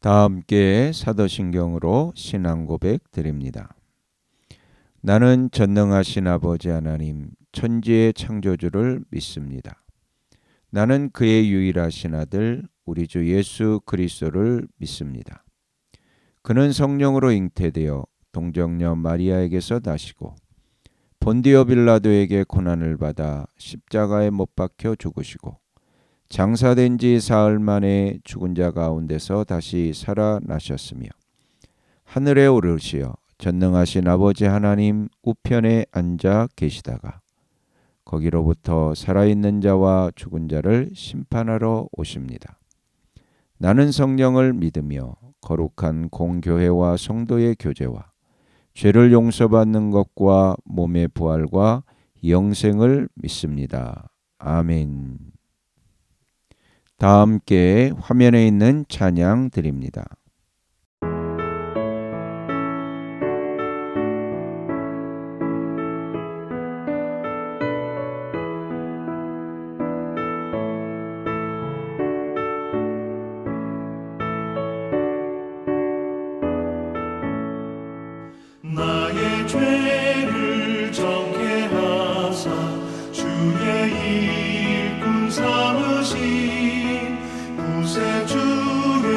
다 함께 사도신경으로 신앙 고백 드립니다. 나는 전능하신 아버지 하나님 천지의 창조주를 믿습니다. 나는 그의 유일하신 아들 우리 주 예수 그리스도를 믿습니다. 그는 성령으로 잉태되어 동정녀 마리아에게서 나시고 본디오 빌라도에게 고난을 받아 십자가에 못 박혀 죽으시고 장사된 지 사흘 만에 죽은 자 가운데서 다시 살아나셨으며 하늘에 오르시어 전능하신 아버지 하나님 우편에 앉아 계시다가 거기로부터 살아있는 자와 죽은 자를 심판하러 오십니다. 나는 성령을 믿으며 거룩한 공교회와 성도의 교제와 죄를 용서받는 것과 몸의 부활과 영생을 믿습니다. 아멘. 다 함께 화면에 있는 찬양 드립니다. 나의 죄를 정케 하사 주의 일꾼 삼으신 구세주의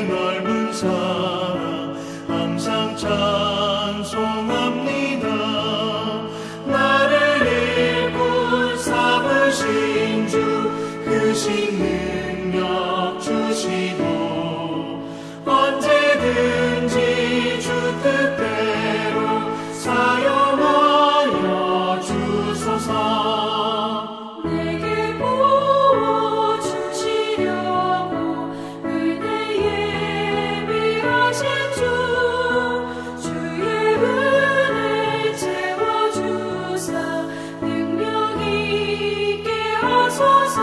넓은 사랑 항상 찬송합니다. 나를 일꾼 삼으신 주 크신 능력 주시고 언제든지 주 뜻대로 사용하여 주소서. 내게 부어주시려고 은혜 예비하신 주의 은혜 채워주사 능력 있게 하소서.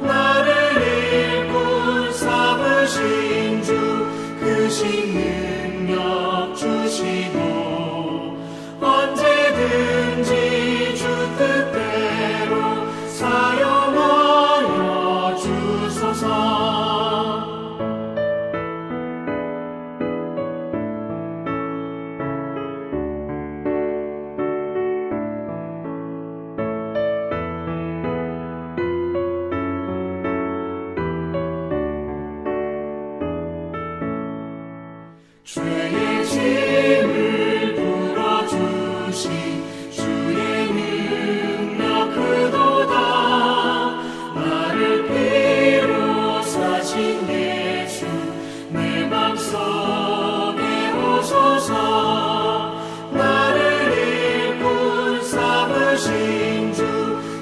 나를 일꾼 삼으신 주 크신 능력 주시고 언제든지 주 뜻대로 사용하여 주소서. 죄의 짐을 풀어주신 주의 능력 크도다. 나를 피로 사신 예수 내 맘속에 오소서. 나를 일꾼 삼으신 주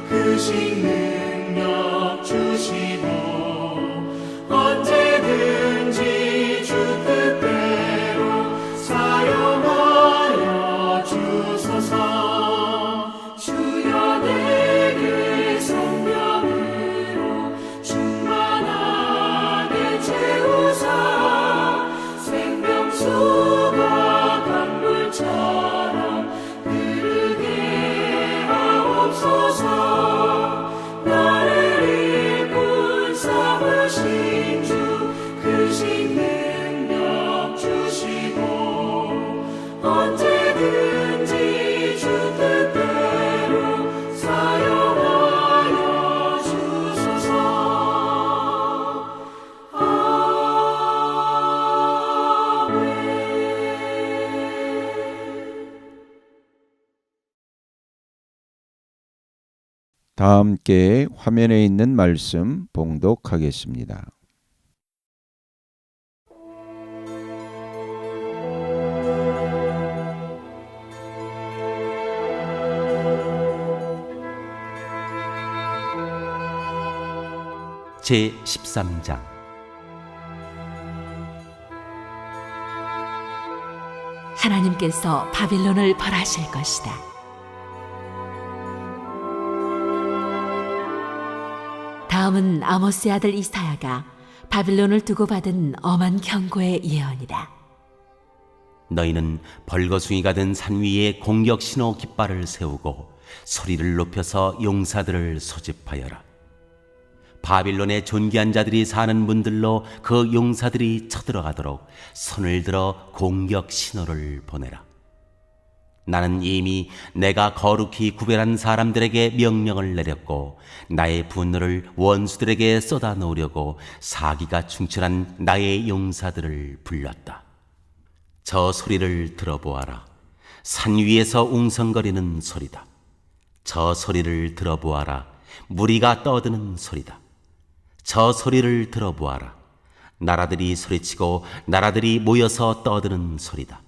크신 능력 주시고 언제든지 주 뜻대로 사용하여 주소서. 주여 내게 성령으로 충만하게 채우사 생명수가 강물처럼 흐르게 하옵소서. 나를 일꾼 삼으신 주 크신 능력 주시고 언제든지 주 뜻대로 사용하여 주소서. 다 함께 화면에 있는 말씀 봉독하겠습니다. 제13장 하나님께서 바빌론을 벌하실 것이다. 다음은 아모스의 아들 이사야가 바빌론을 두고 받은 엄한 경고의 예언이다. 너희는 벌거숭이가 된 산 위에 공격 신호 깃발을 세우고 소리를 높여서 용사들을 소집하여라. 바빌론의 존귀한 자들이 사는 문들로 그 용사들이 쳐들어가도록 손을 들어 공격 신호를 보내라. 나는 이미 내가 거룩히 구별한 사람들에게 명령을 내렸고 나의 분노를 원수들에게 쏟아놓으려고 사기가 충천한 나의 용사들을 불렀다. 저 소리를 들어보아라. 산 위에서 웅성거리는 소리다. 저 소리를 들어보아라. 무리가 떠드는 소리다. 저 소리를 들어보아라. 나라들이 소리치고 나라들이 모여서 떠드는 소리다.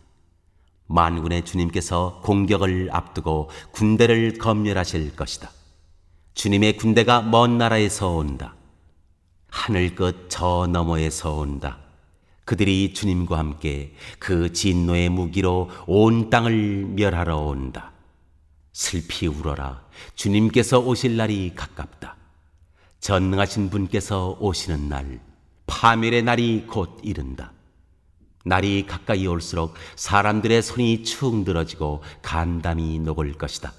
만군의 주님께서 공격을 앞두고 군대를 검열하실 것이다. 주님의 군대가 먼 나라에서 온다. 하늘 끝 저 너머에서 온다. 그들이 주님과 함께 그 진노의 무기로 온 땅을 멸하러 온다. 슬피 울어라. 주님께서 오실 날이 가깝다. 전능하신 분께서 오시는 날, 파멸의 날이 곧 이른다. 날이 가까이 올수록 사람들의 손이 축 늘어지고 간담이 녹을 것이다.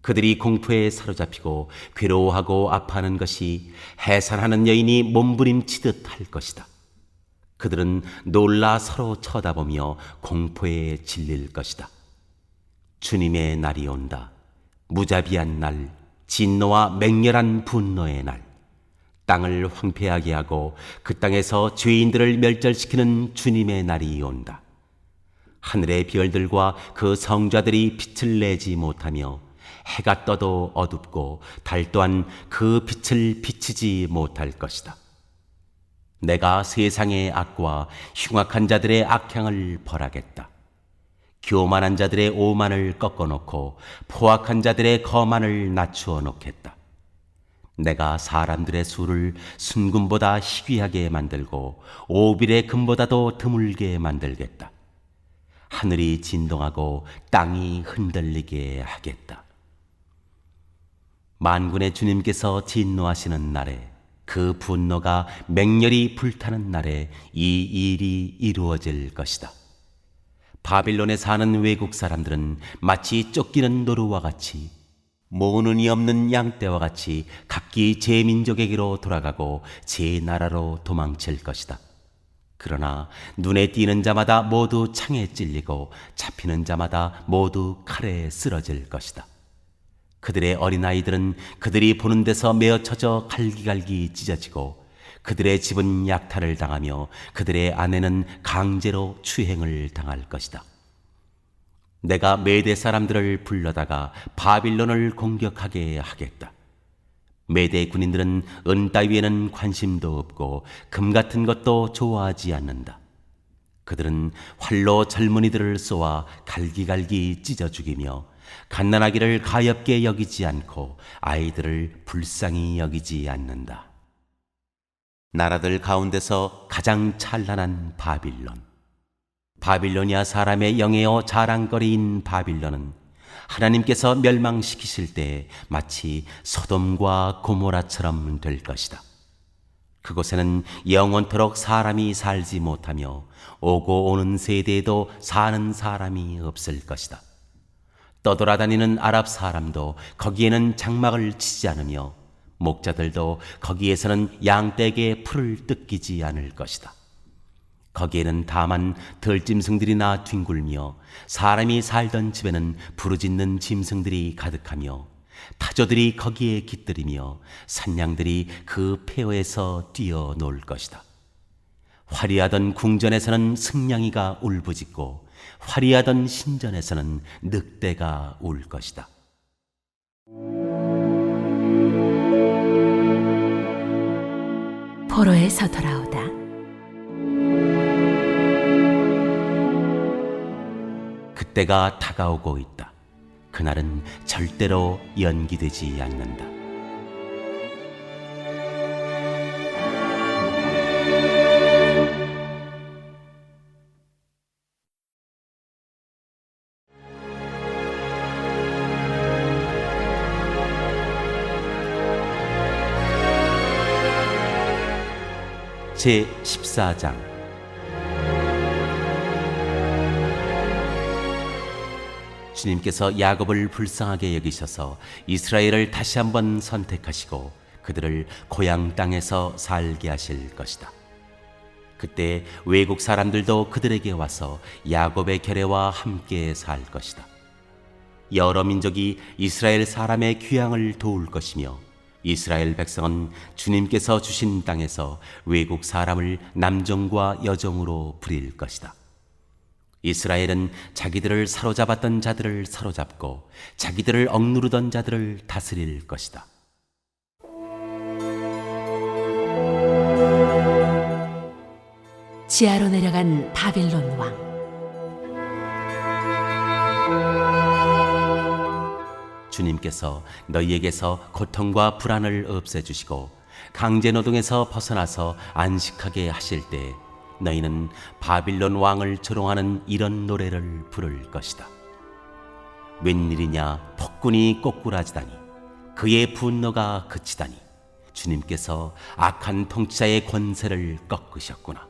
그들이 공포에 사로잡히고 괴로워하고 아파하는 것이 해산하는 여인이 몸부림치듯 할 것이다. 그들은 놀라 서로 쳐다보며 공포에 질릴 것이다. 주님의 날이 온다. 무자비한 날, 진노와 맹렬한 분노의 날, 땅을 황폐하게 하고 그 땅에서 죄인들을 멸절시키는 주님의 날이 온다. 하늘의 별들과 그 성자들이 빛을 내지 못하며 해가 떠도 어둡고 달 또한 그 빛을 비치지 못할 것이다. 내가 세상의 악과 흉악한 자들의 악향을 벌하겠다. 교만한 자들의 오만을 꺾어놓고 포악한 자들의 거만을 낮추어 놓겠다. 내가 사람들의 수를 순금보다 희귀하게 만들고 오빌의 금보다도 드물게 만들겠다. 하늘이 진동하고 땅이 흔들리게 하겠다. 만군의 주님께서 진노하시는 날에, 그 분노가 맹렬히 불타는 날에 이 일이 이루어질 것이다. 바빌론에 사는 외국 사람들은 마치 쫓기는 노루와 같이, 모눈이 없는 양떼와 같이 각기 제 민족에게로 돌아가고 제 나라로 도망칠 것이다. 그러나 눈에 띄는 자마다 모두 창에 찔리고 잡히는 자마다 모두 칼에 쓰러질 것이다. 그들의 어린아이들은 그들이 보는 데서 메어쳐져 갈기갈기 찢어지고 그들의 집은 약탈을 당하며 그들의 아내는 강제로 추행을 당할 것이다. 내가 메대 사람들을 불러다가 바빌론을 공격하게 하겠다. 메대 군인들은 은 따위에는 관심도 없고 금 같은 것도 좋아하지 않는다. 그들은 활로 젊은이들을 쏘아 갈기갈기 찢어 죽이며 갓난아기를 가엾게 여기지 않고 아이들을 불쌍히 여기지 않는다. 나라들 가운데서 가장 찬란한 바빌론, 바빌로니아 사람의 영예요 자랑거리인 바빌론은 하나님께서 멸망시키실 때 마치 소돔과 고모라처럼 될 것이다. 그곳에는 영원토록 사람이 살지 못하며 오고 오는 세대에도 사는 사람이 없을 것이다. 떠돌아다니는 아랍 사람도 거기에는 장막을 치지 않으며 목자들도 거기에서는 양떼에게 풀을 뜯기지 않을 것이다. 거기에는 다만 들짐승들이나 뒹굴며 사람이 살던 집에는 부르짖는 짐승들이 가득하며 타조들이 거기에 깃들이며 산양들이 그 폐허에서 뛰어놀 것이다. 화려하던 궁전에서는 승냥이가 울부짖고 화려하던 신전에서는 늑대가 울 것이다. 포로에서 돌아오다. 그때가 다가오고 있다. 그날은 절대로 연기되지 않는다. 제 14장. 주님께서 야곱을 불쌍하게 여기셔서 이스라엘을 다시 한번 선택하시고 그들을 고향 땅에서 살게 하실 것이다. 그때 외국 사람들도 그들에게 와서 야곱의 결례와 함께 살 것이다. 여러 민족이 이스라엘 사람의 귀향을 도울 것이며 이스라엘 백성은 주님께서 주신 땅에서 외국 사람을 남종과 여종으로 부릴 것이다. 이스라엘은 자기들을 사로잡았던 자들을 사로잡고 자기들을 억누르던 자들을 다스릴 것이다. 지하로 내려간 바빌론 왕. 주님께서 너희에게서 고통과 불안을 없애주시고 강제노동에서 벗어나서 안식하게 하실 때 너희는 바빌론 왕을 조롱하는 이런 노래를 부를 것이다. 웬일이냐 폭군이 꼬꾸라지다니 그의 분노가 그치다니 주님께서 악한 통치자의 권세를 꺾으셨구나.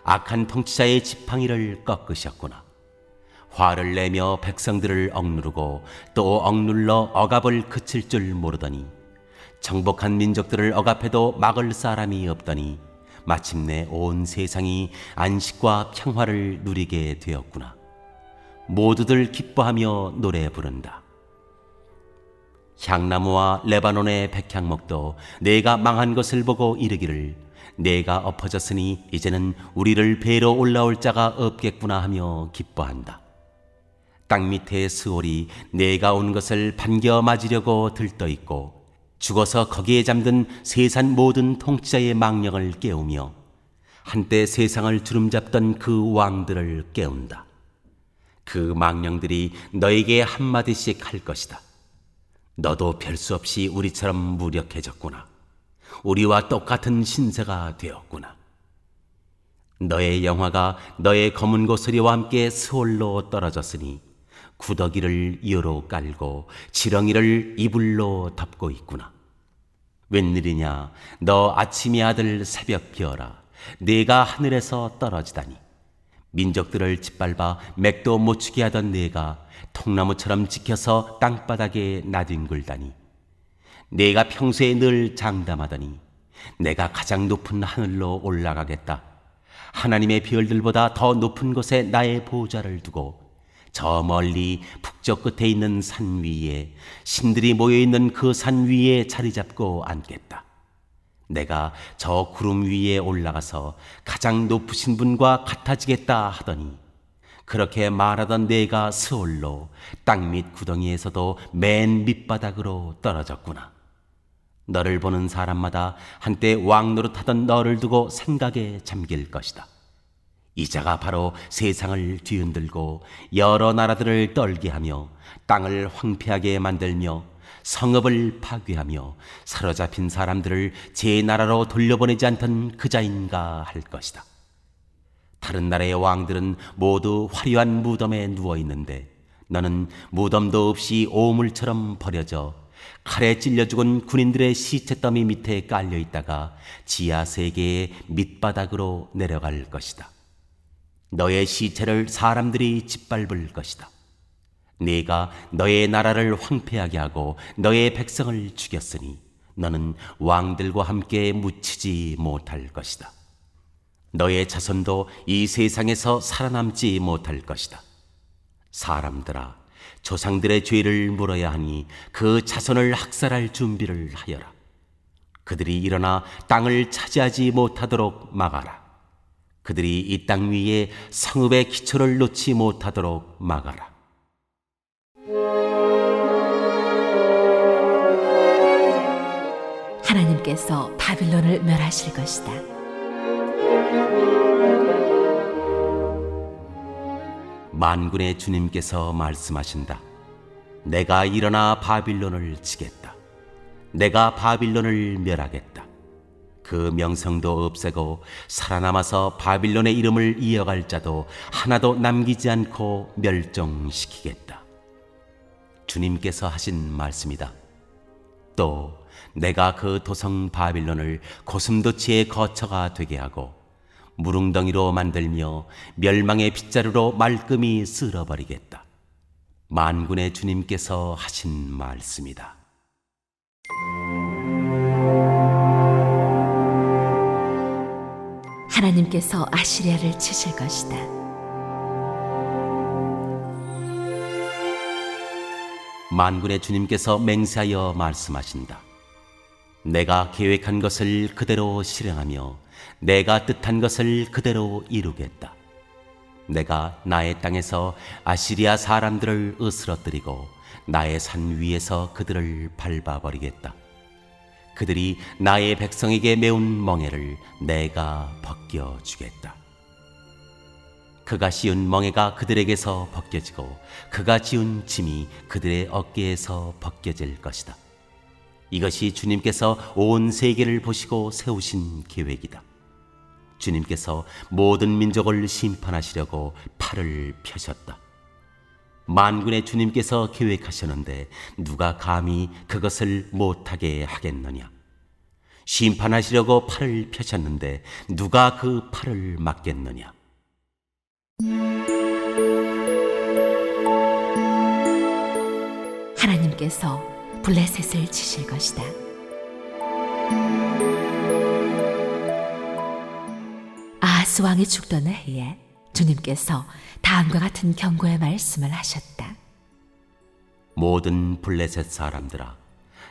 악한 통치자의 지팡이를 꺾으셨구나. 화를 내며 백성들을 억누르고 또 억눌러 억압을 그칠 줄 모르더니 정복한 민족들을 억압해도 막을 사람이 없더니 마침내 온 세상이 안식과 평화를 누리게 되었구나. 모두들 기뻐하며 노래 부른다. 향나무와 레바논의 백향목도 내가 망한 것을 보고 이르기를 내가 엎어졌으니 이제는 우리를 베러 올라올 자가 없겠구나 하며 기뻐한다. 땅 밑에 스올이 내가 온 것을 반겨 맞으려고 들떠있고 죽어서 거기에 잠든 세상 모든 통치자의 망령을 깨우며 한때 세상을 주름잡던 그 왕들을 깨운다. 그 망령들이 너에게 한마디씩 할 것이다. 너도 별 수 없이 우리처럼 무력해졌구나. 우리와 똑같은 신세가 되었구나. 너의 영화가 너의 검은 고소리와 함께 스올로 떨어졌으니 구더기를 이어로 깔고 지렁이를 이불로 덮고 있구나. 웬일이냐 너 아침의 아들 새벽 비어라. 네가 하늘에서 떨어지다니. 민족들을 짓밟아 맥도 못 추게 하던 네가 통나무처럼 지켜서 땅바닥에 나뒹굴다니. 네가 평소에 늘 장담하더니 내가 가장 높은 하늘로 올라가겠다. 하나님의 별들보다 더 높은 곳에 나의 보좌를 두고 저 멀리 북쪽 끝에 있는 산 위에 신들이 모여있는 그 산 위에 자리 잡고 앉겠다. 내가 저 구름 위에 올라가서 가장 높으신 분과 같아지겠다 하더니 그렇게 말하던 내가 스올로 땅 밑 구덩이에서도 맨 밑바닥으로 떨어졌구나. 너를 보는 사람마다 한때 왕노릇하던 너를 두고 생각에 잠길 것이다. 이자가 바로 세상을 뒤흔들고 여러 나라들을 떨게 하며 땅을 황폐하게 만들며 성읍을 파괴하며 사로잡힌 사람들을 제 나라로 돌려보내지 않던 그자인가 할 것이다. 다른 나라의 왕들은 모두 화려한 무덤에 누워있는데 너는 무덤도 없이 오물처럼 버려져 칼에 찔려 죽은 군인들의 시체더미 밑에 깔려있다가 지하 세계의 밑바닥으로 내려갈 것이다. 너의 시체를 사람들이 짓밟을 것이다. 네가 너의 나라를 황폐하게 하고 너의 백성을 죽였으니 너는 왕들과 함께 묻히지 못할 것이다. 너의 자손도 이 세상에서 살아남지 못할 것이다. 사람들아, 조상들의 죄를 물어야 하니 그 자손을 학살할 준비를 하여라. 그들이 일어나 땅을 차지하지 못하도록 막아라. 그들이 이 땅 위에 성읍의 기초를 놓지 못하도록 막아라. 하나님께서 바빌론을 멸하실 것이다. 만군의 주님께서 말씀하신다. 내가 일어나 바빌론을 치겠다. 내가 바빌론을 멸하겠다. 그 명성도 없애고 살아남아서 바빌론의 이름을 이어갈 자도 하나도 남기지 않고 멸종시키겠다. 주님께서 하신 말씀이다. 또 내가 그 도성 바빌론을 고슴도치의 거처가 되게 하고 무릉덩이로 만들며 멸망의 빗자루로 말끔히 쓸어버리겠다. 만군의 주님께서 하신 말씀이다. 하나님께서 아시리아를 치실 것이다. 만군의 주님께서 맹세하여 말씀하신다. 내가 계획한 것을 그대로 실행하며 내가 뜻한 것을 그대로 이루겠다. 내가 나의 땅에서 아시리아 사람들을 으스러뜨리고 나의 산 위에서 그들을 밟아버리겠다. 그들이 나의 백성에게 메운 멍에를 내가 벗겨주겠다. 그가 씌운 멍에가 그들에게서 벗겨지고 그가 지운 짐이 그들의 어깨에서 벗겨질 것이다. 이것이 주님께서 온 세계를 보시고 세우신 계획이다. 주님께서 모든 민족을 심판하시려고 팔을 펴셨다. 만군의 주님께서 계획하셨는데 누가 감히 그것을 못하게 하겠느냐? 심판하시려고 팔을 펴셨는데 누가 그 팔을 막겠느냐? 하나님께서 블레셋을 치실 것이다. 아하스 왕이 죽던 해에 주님께서 다음과 같은 경고의 말씀을 하셨다. 모든 블레셋 사람들아,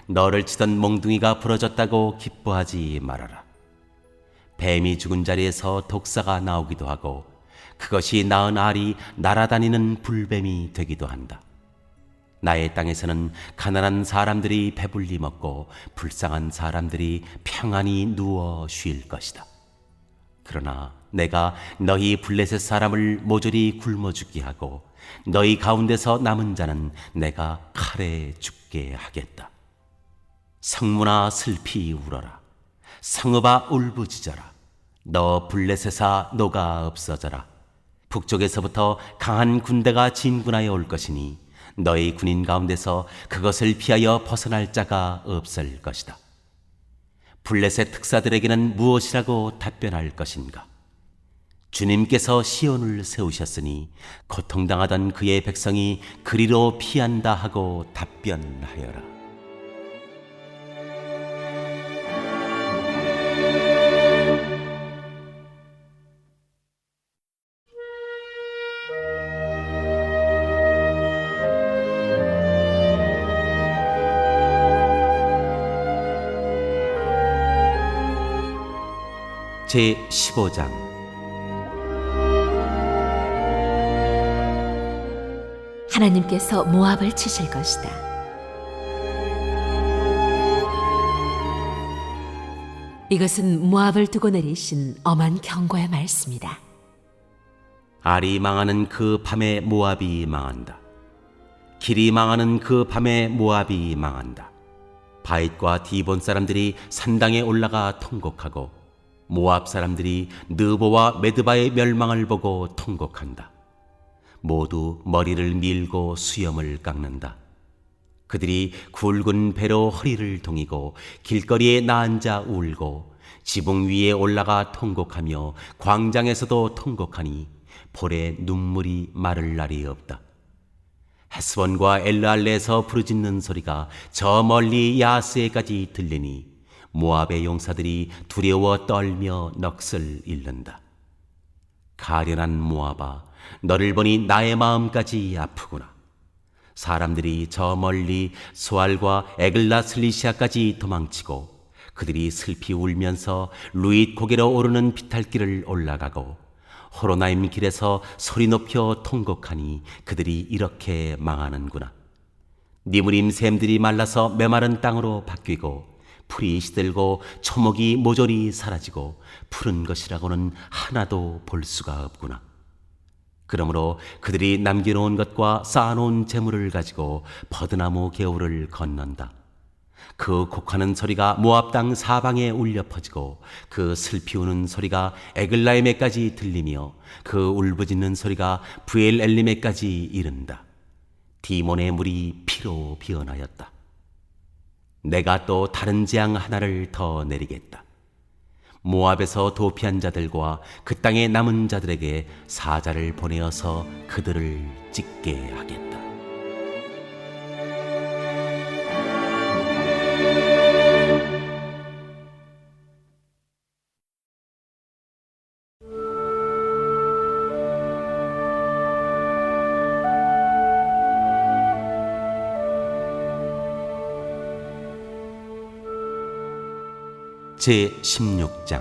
너를 치던 몽둥이가 부러졌다고 기뻐하지 말아라. 뱀이 죽은 자리에서 독사가 나오기도 하고 그것이 낳은 알이 날아다니는 불뱀이 되기도 한다. 나의 땅에서는 가난한 사람들이 배불리 먹고 불쌍한 사람들이 평안히 누워 쉴 것이다. 그러나 내가 너희 블레셋 사람을 모조리 굶어 죽게 하고 너희 가운데서 남은 자는 내가 칼에 죽게 하겠다. 성문아 슬피 울어라. 성읍아 울부짖어라. 너 블레셋아 노가 없어져라. 북쪽에서부터 강한 군대가 진군하여 올 것이니 너희 군인 가운데서 그것을 피하여 벗어날 자가 없을 것이다. 블레셋 특사들에게는 무엇이라고 답변할 것인가? 주님께서 시온을 세우셨으니 고통당하던 그의 백성이 그리로 피한다 하고 답변하여라. 제 15장 하나님께서 모압을 치실 것이다. 이것은 모압을 두고 내리신 엄한 경고의 말씀이다. 알이 망하는 그 밤에 모압이 망한다. 길이 망하는 그 밤에 모압이 망한다. 바잇과 디본 사람들이 산당에 올라가 통곡하고 모압 사람들이 느보와 메드바의 멸망을 보고 통곡한다. 모두 머리를 밀고 수염을 깎는다. 그들이 굵은 배로 허리를 동이고 길거리에 나앉아 울고 지붕 위에 올라가 통곡하며 광장에서도 통곡하니 볼에 눈물이 마를 날이 없다. 헤스본과 엘르알레에서 부르짖는 소리가 저 멀리 야스에까지 들리니 모압의 용사들이 두려워 떨며 넋을 잃는다. 가련한 모압아, 너를 보니 나의 마음까지 아프구나. 사람들이 저 멀리 소알과 에글라슬리시아까지 도망치고 그들이 슬피 울면서 루잇 고개로 오르는 비탈길을 올라가고 호로나임 길에서 소리 높여 통곡하니 그들이 이렇게 망하는구나. 니무림 샘들이 말라서 메마른 땅으로 바뀌고 풀이 시들고 초목이 모조리 사라지고 푸른 것이라고는 하나도 볼 수가 없구나. 그러므로 그들이 남겨놓은 것과 쌓아놓은 재물을 가지고 버드나무 개울을 건넌다. 그 곡하는 소리가 모압 땅 사방에 울려 퍼지고 그 슬피 우는 소리가 에글라임에까지 들리며 그 울부짖는 소리가 부엘엘림에까지 이른다. 디몬의 물이 피로 변하였다. 내가 또 다른 재앙 하나를 더 내리겠다. 모압에서 도피한 자들과 그 땅에 남은 자들에게 사자를 보내어서 그들을 찢게 하겠다. 제16장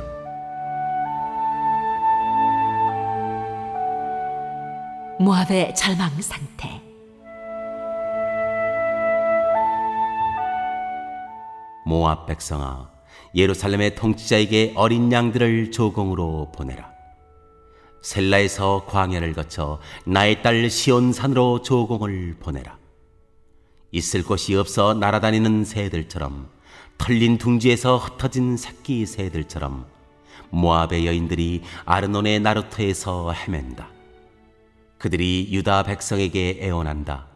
모압의 절망 상태. 모압 백성아, 예루살렘의 통치자에게 어린 양들을 조공으로 보내라. 셀라에서 광야를 거쳐 나의 딸 시온산으로 조공을 보내라. 있을 곳이 없어 날아다니는 새들처럼, 털린 둥지에서 흩어진 새끼 새들처럼 모압의 여인들이 아르논의 나루터에서 헤맨다. 그들이 유다 백성에게 애원한다.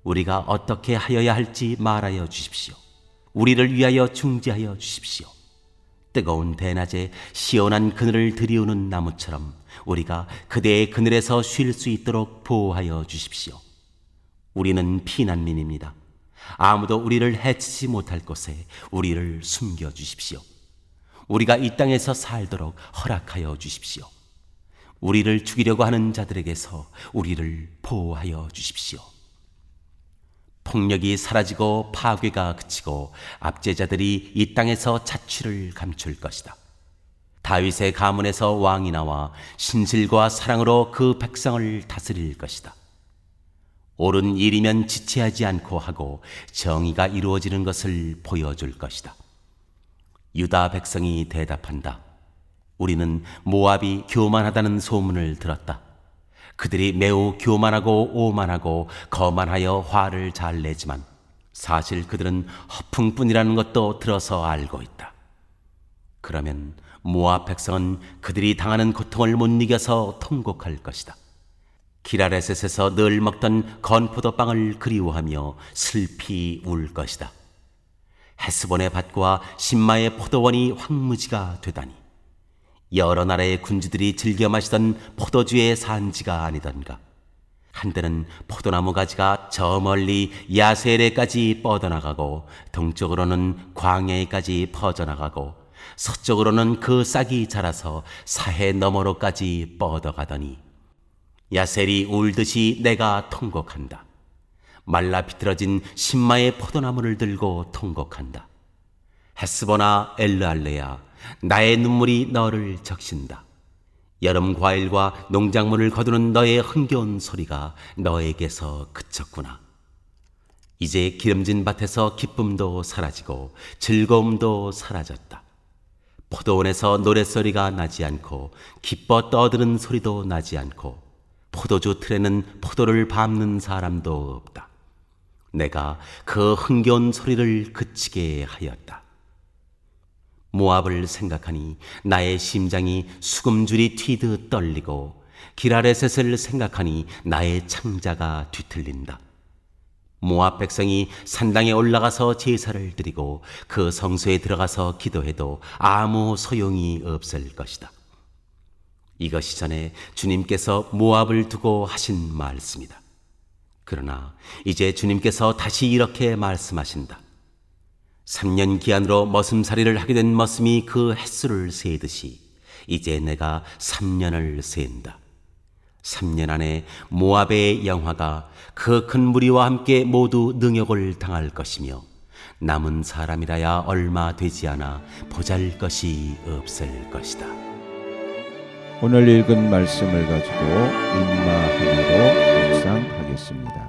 우리가 어떻게 하여야 할지 말하여 주십시오. 우리를 위하여 중재하여 주십시오. 뜨거운 대낮에 시원한 그늘을 들이우는 나무처럼 우리가 그대의 그늘에서 쉴 수 있도록 보호하여 주십시오. 우리는 피난민입니다. 아무도 우리를 해치지 못할 곳에 우리를 숨겨 주십시오. 우리가 이 땅에서 살도록 허락하여 주십시오. 우리를 죽이려고 하는 자들에게서 우리를 보호하여 주십시오. 폭력이 사라지고 파괴가 그치고 압제자들이 이 땅에서 자취를 감출 것이다. 다윗의 가문에서 왕이 나와 신실과 사랑으로 그 백성을 다스릴 것이다. 옳은 일이면 지체하지 않고 하고 정의가 이루어지는 것을 보여줄 것이다. 유다 백성이 대답한다. 우리는 모압이 교만하다는 소문을 들었다. 그들이 매우 교만하고 오만하고 거만하여 화를 잘 내지만 사실 그들은 허풍뿐이라는 것도 들어서 알고 있다. 그러면 모압 백성은 그들이 당하는 고통을 못 이겨서 통곡할 것이다. 기라레셋에서 늘 먹던 건포도빵을 그리워하며 슬피 울 것이다. 헤스본의 밭과 신마의 포도원이 황무지가 되다니, 여러 나라의 군주들이 즐겨 마시던 포도주의 산지가 아니던가. 한때는 포도나무 가지가 저 멀리 야세레까지 뻗어나가고 동쪽으로는 광야에까지 퍼져나가고 서쪽으로는 그 싹이 자라서 사해 너머로까지 뻗어가더니 야셀이 울듯이 내가 통곡한다. 말라 비틀어진 신마의 포도나무를 들고 통곡한다. 헤스보나 엘르알레야, 나의 눈물이 너를 적신다. 여름 과일과 농작물을 거두는 너의 흥겨운 소리가 너에게서 그쳤구나. 이제 기름진 밭에서 기쁨도 사라지고 즐거움도 사라졌다. 포도원에서 노랫소리가 나지 않고 기뻐 떠드는 소리도 나지 않고 포도주 틀에는 포도를 밟는 사람도 없다. 내가 그 흥겨운 소리를 그치게 하였다. 모압을 생각하니 나의 심장이 수금줄이 튀듯 떨리고 기라레셋을 생각하니 나의 창자가 뒤틀린다. 모압 백성이 산당에 올라가서 제사를 드리고 그 성소에 들어가서 기도해도 아무 소용이 없을 것이다. 이것이 전에 주님께서 모압을 두고 하신 말씀이다. 그러나 이제 주님께서 다시 이렇게 말씀하신다. 3년 기한으로 머슴살이를 하게 된 머슴이 그 횟수를 세듯이 이제 내가 3년을 센다. 3년 안에 모압의 영화가 그 큰 무리와 함께 모두 능욕을 당할 것이며 남은 사람이라야 얼마 되지 않아 보잘 것이 없을 것이다. 오늘 읽은 말씀을 가지고 인마 하나로 묵상하겠습니다.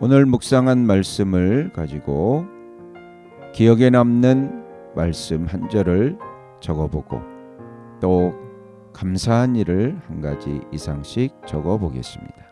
오늘 묵상한 말씀을 가지고 기억에 남는 말씀 한 절을 적어보고 또 감사한 일을 한 가지 이상씩 적어보겠습니다.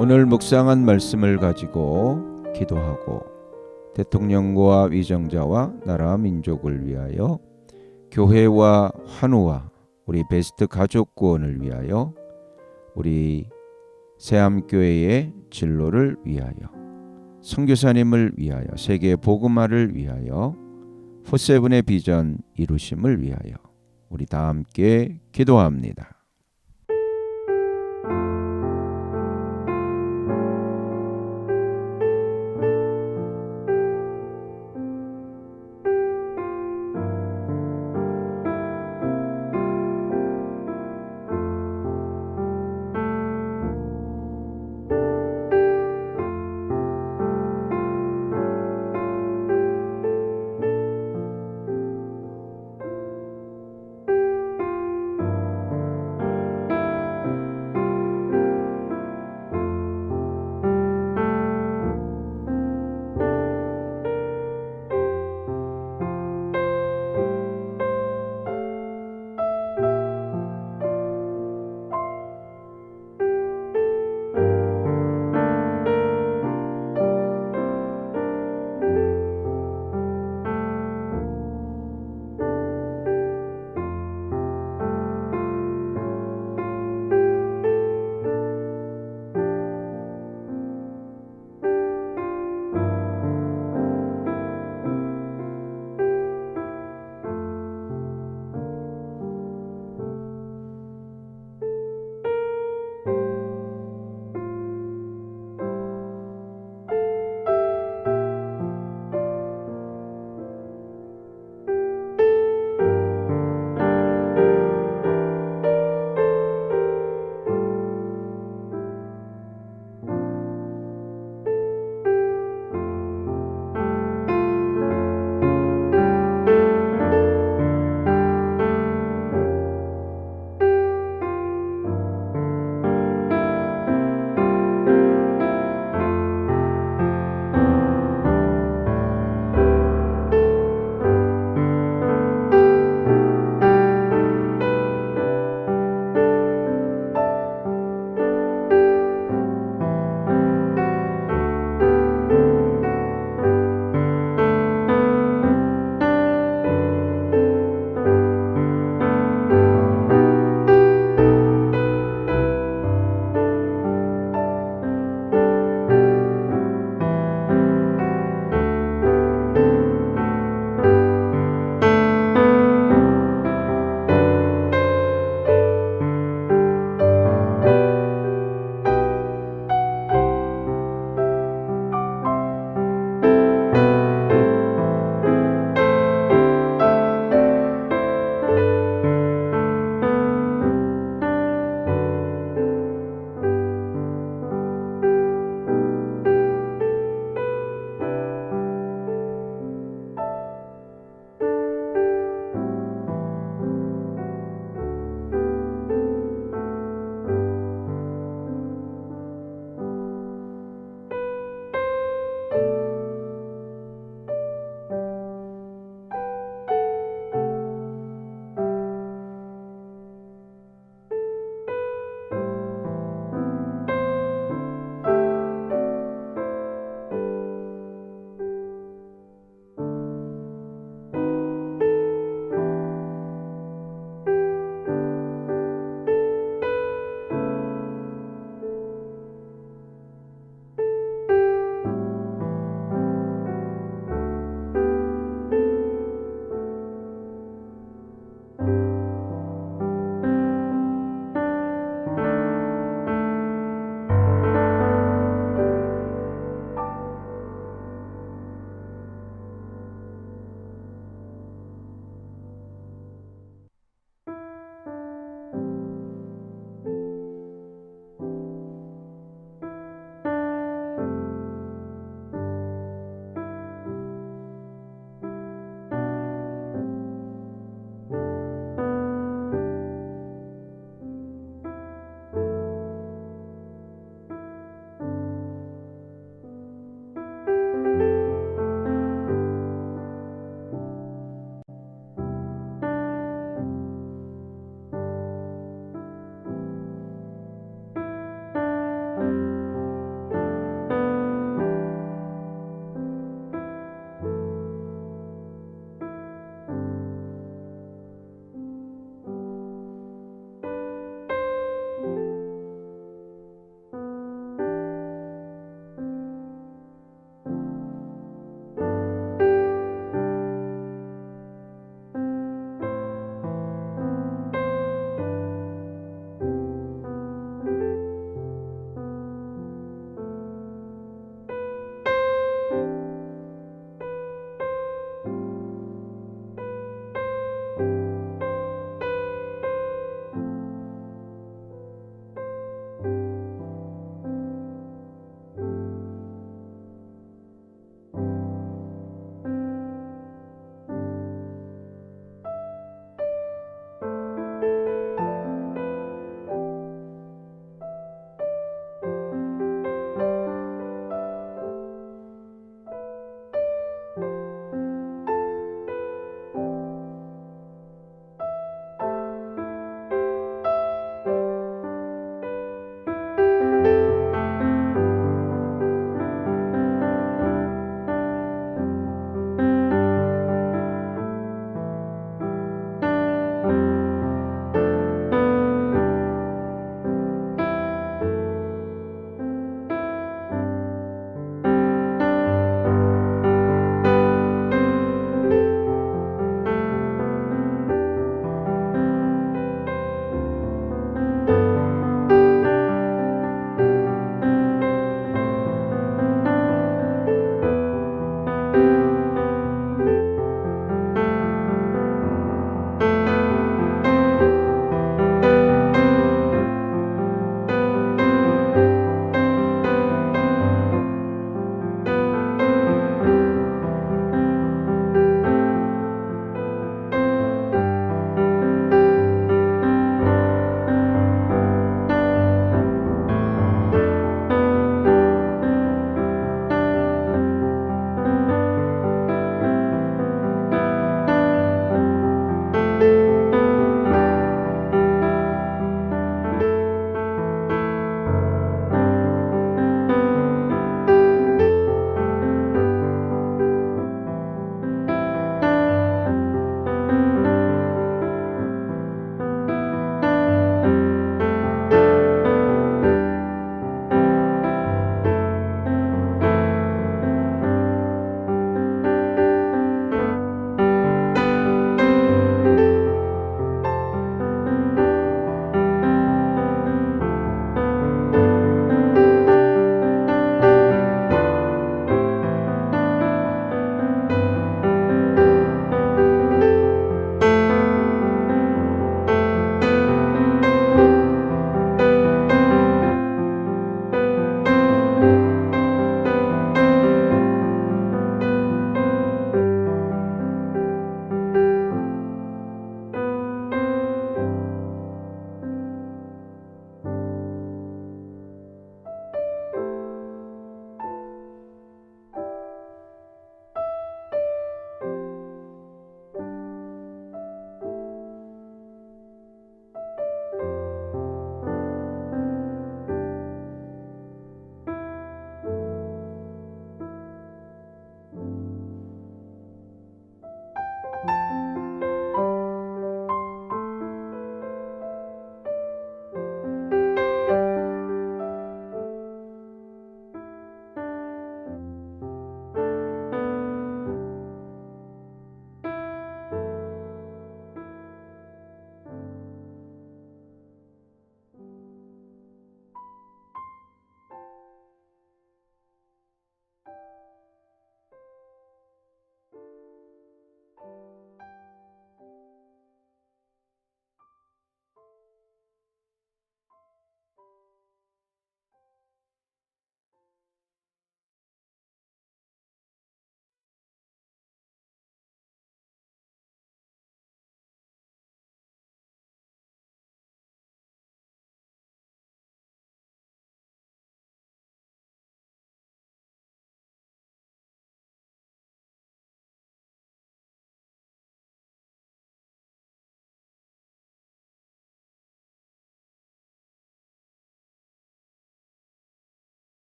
오늘 묵상한 말씀을 가지고 기도하고 대통령과 위정자와 나라 민족을 위하여 교회와 환우와 우리 베스트 가족 구원을 위하여 우리 새암교회의 진로를 위하여 선교사님을 위하여 세계 복음화를 위하여 포세븐의 비전 이루심을 위하여 우리 다 함께 기도합니다.